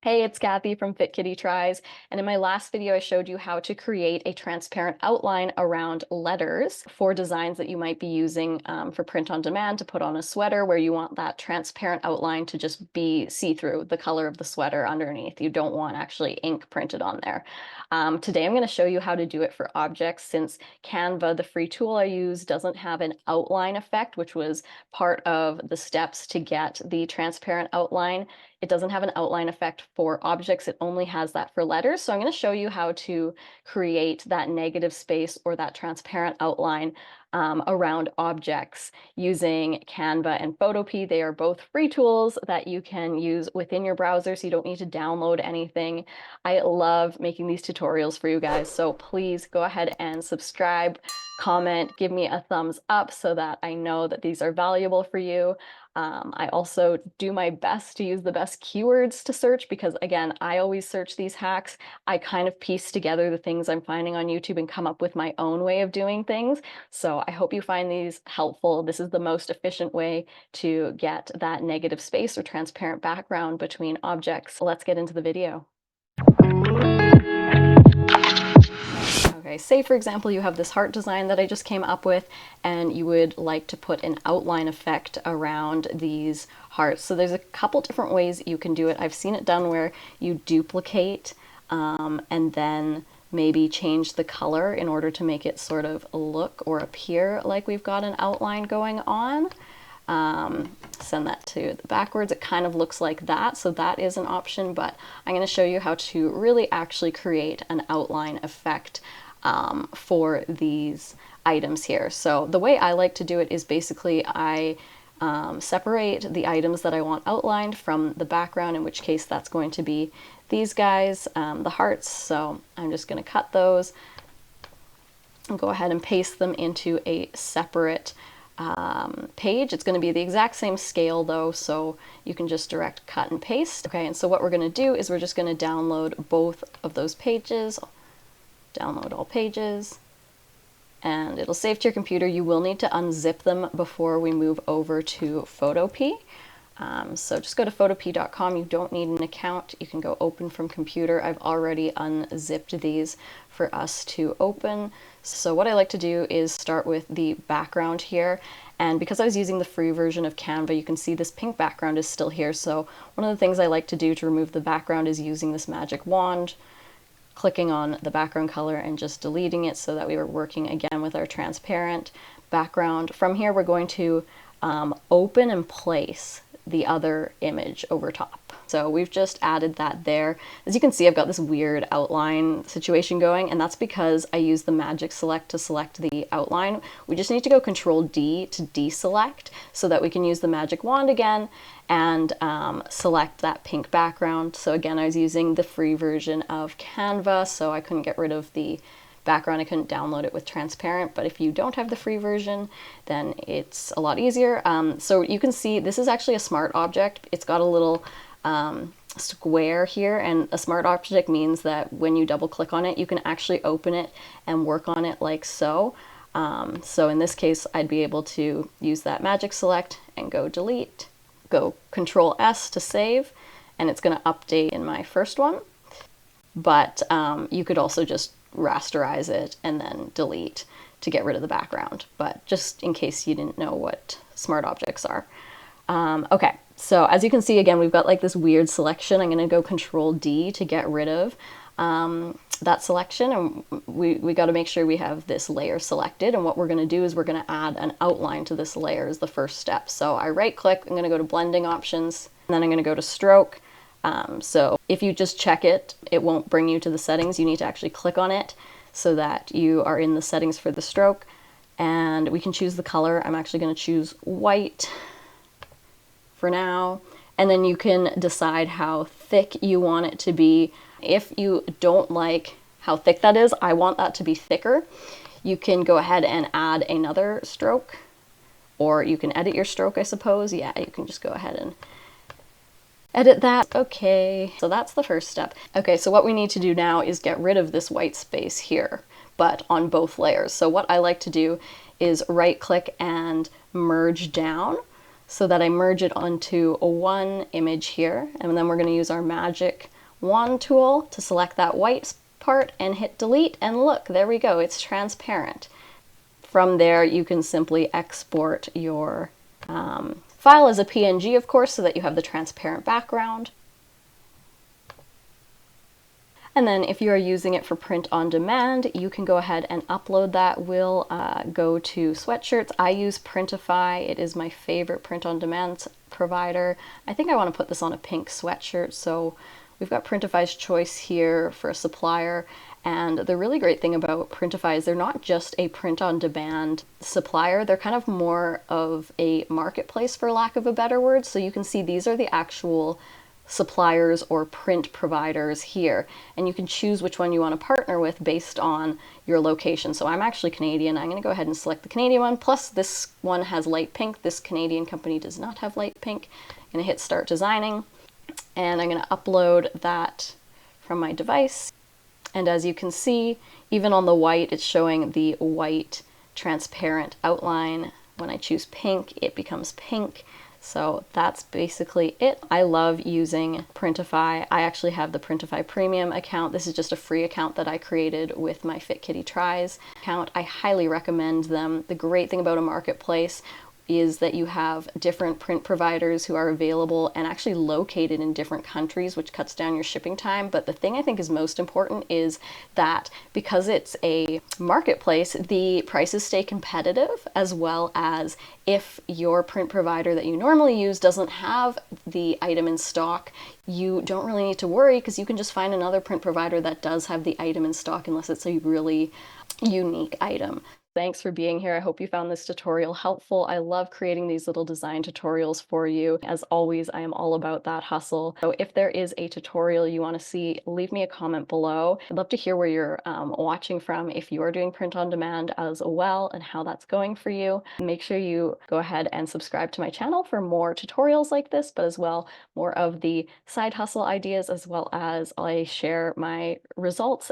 Hey, it's Kathy from Fit Kitty Tries, and in my last video I showed you how to create a transparent outline around letters for designs that you might be using for print on demand to put on a sweater where you want that transparent outline to just be see-through, the color of the sweater underneath. You don't want actually ink printed on there. Today I'm going to show you how to do it for objects since Canva, the free tool I use, doesn't have an outline effect, which was part of the steps to get the transparent outline. It doesn't have an outline effect for objects, it only has that for letters. So I'm going to show you how to create that negative space or that transparent outline around objects using Canva and Photopea. They are both free tools that you can use within your browser, so you don't need to download anything. I love making these tutorials for you guys, so please go ahead and subscribe, comment, give me a thumbs up so that I know that these are valuable for you. I also do my best to use the best keywords to search because, again, I always search these hacks. I kind of piece together the things I'm finding on YouTube and come up with my own way of doing things. So I hope you find these helpful. This is the most efficient way to get that negative space or transparent background between objects. Let's get into the video. Okay, say for example you have this heart design that I just came up with and you would like to put an outline effect around these hearts. So there's a couple different ways you can do it. I've seen it done where you duplicate and then maybe change the color in order to make it sort of look or appear like we've got an outline going on. Send that to the backwards. It kind of looks like that, so that is an option, but I'm going to show you how to really actually create an outline effect for these items here. So the way I like to do it is basically I separate the items that I want outlined from the background, in which case that's going to be these guys, the hearts. So I'm just going to cut those and go ahead and paste them into a separate page. It's going to be the exact same scale though, so you can just direct cut and paste. Okay, and so what we're going to do is we're just going to download both of those pages, download all pages, and it'll save to your computer. You will need to unzip them before we move over to Photopea. So just go to photopea.com. You don't need an account. You can go open from computer. I've already unzipped these for us to open. So what I like to do is start with the background here. And because I was using the free version of Canva, you can see this pink background is still here. So one of the things I like to do to remove the background is using this magic wand, clicking on the background color and just deleting it so that we were working again with our transparent background. From here, we're going to open and place the other image over top. So we've just added that there. As you can see, I've got this weird outline situation going, and that's because I use the magic select to select the outline. We just need to go Control D to deselect so that we can use the magic wand again and select that pink background. So again, I was using the free version of Canva, so I couldn't get rid of the background. I couldn't download it with transparent, but if you don't have the free version, then it's a lot easier. So you can see this is actually a smart object. It's got a little square here, and a smart object means that when you double click on it, you can actually open it and work on it like so. So in this case, I'd be able to use that magic select and go delete, go Control S to save, and it's going to update in my first one. But you could also just rasterize it and then delete to get rid of the background, but just in case you didn't know what smart objects are. Okay, so as you can see, again, we've got like this weird selection. I'm going to go Control D to get rid of that selection, and we got to make sure we have this layer selected, and what we're going to do is we're going to add an outline to this layer as the first step. So I right click, I'm going to go to blending options, and then I'm going to go to stroke. So if you just check it, it won't bring you to the settings. You need to actually click on it so that you are in the settings for the stroke, and we can choose the color. I'm actually going to choose white for now, and then you can decide how thick you want it to be. If you don't like how thick that is, I want that to be thicker, you can go ahead and add another stroke, or you can edit your stroke, I suppose. Yeah, you can just go ahead and edit that. Okay, so that's the first step. Okay, so what we need to do now is get rid of this white space here, but on both layers. So what I like to do is right click and merge down so that I merge it onto one image here, and then we're going to use our magic wand tool to select that white part and hit delete, and look, there we go, it's transparent. From there, you can simply export your file as a PNG, of course, so that you have the transparent background. And then if you are using it for print on demand, you can go ahead and upload that. We'll go to sweatshirts. I use Printify. It is my favorite print on demand provider. I think I want to put this on a pink sweatshirt. So we've got Printify's choice here for a supplier. And the really great thing about Printify is they're not just a print on demand supplier. They're kind of more of a marketplace, for lack of a better word. So you can see these are the actual suppliers or print providers here, and you can choose which one you want to partner with based on your location. So I'm actually Canadian. I'm going to go ahead and select the Canadian one, plus this one has light pink. This Canadian company does not have light pink. I'm going to hit start designing, and I'm going to upload that from my device. And as you can see, even on the white, it's showing the white transparent outline. When I choose pink, it becomes pink. So that's basically it. I love using Printify. I actually have the Printify Premium account. This is just a free account that I created with my Fit Kitty Tries account. I highly recommend them. The great thing about a marketplace is that you have different print providers who are available and actually located in different countries, which cuts down your shipping time. But the thing I think is most important is that because it's a marketplace, the prices stay competitive, as well as if your print provider that you normally use doesn't have the item in stock, you don't really need to worry because you can just find another print provider that does have the item in stock unless it's a really unique item. Thanks for being here. I hope you found this tutorial helpful. I love creating these little design tutorials for you. As always, I am all about that hustle. So if there is a tutorial you want to see, leave me a comment below. I'd love to hear where you're watching from, if you are doing print on demand as well, and how that's going for you. Make sure you go ahead and subscribe to my channel for more tutorials like this, but as well, more of the side hustle ideas, as well as I share my results.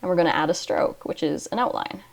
And we're going to add a stroke, which is an outline.